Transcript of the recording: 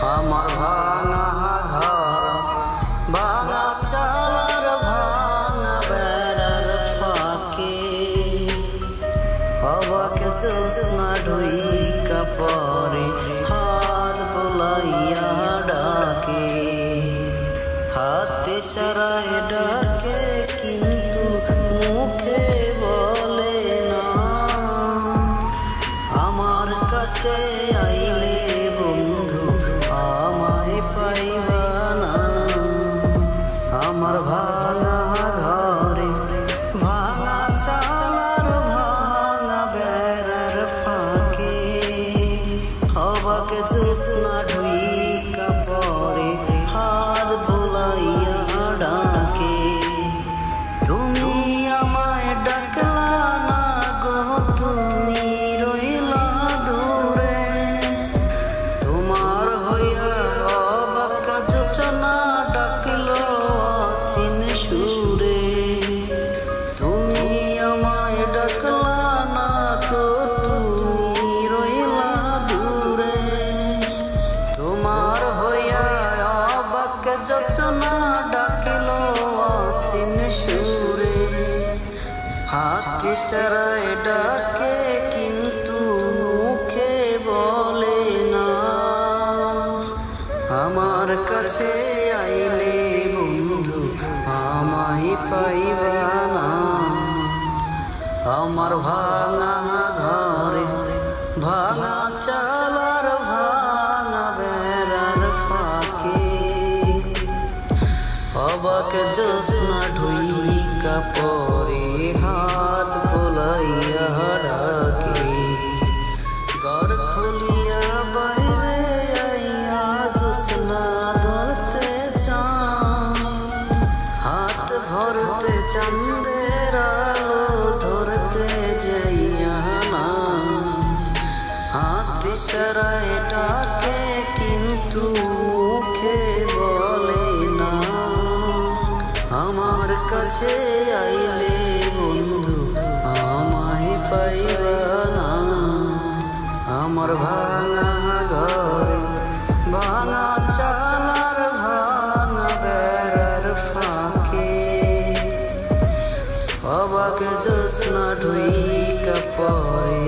আমার ভাঙা ঘর ভাঙা চালার ভাঙা বেড়ার ফাঁকে অবাকে জ্যোৎস্না ঢুইকা পরে হাত বুলাইয়া ডাকে হাতে সারায় ডাকে কিন্তু মুখে বলে না আমার কাছে আইলে বন্ধু আমায় পাইবা না আমার ভাঙা ঘরে ভাঙা চালার ভাঙা বেড়ার ফাঁকে অবাকে জ্যোৎস্না ঢুইকা পরে হাত বুলাইয়া ডাকে তুমি আমায় ডাকলা না গো তুমি রইলা দূরে তোমার হইয়া অবাকা যোচনা ডাকলো অচিন সুরে তুমি আমায় ডাকলা না গো তুমি রইলা দূরে তোমার হইয়া অবাকা যোচনা ডাকলো অচিন সুরে হাত ইশারায় ডাকে কিন্তু মুখে বলে না আমার কাছে আইলে বন্ধু আমায় পাইবা না আমার ভাঙা ঘরে ভাঙা চালার ভাঙা বেড়ার ফাঁকে অবাকে জ্যোৎস্না ঢুইকা পরে হাত বুলাইয়া ডাকে ঘর খুলিয়া বাইরে আইয়া জ্যোৎস্না ধরতে চায় হাত ভরতে চাঁদের আলো ধরতে যাইয়া না হাত ইশারায় ডাকে কিন্তু মুখে বলে না আমার কাছে আইলে বন্ধু আমায় পাইবা না আমার ভাঙা ঘরে ভাঙা চালার ভাঙা বেড়ার ফাঁকে অবাকে জ্যোৎস্না ঢুইকা পরে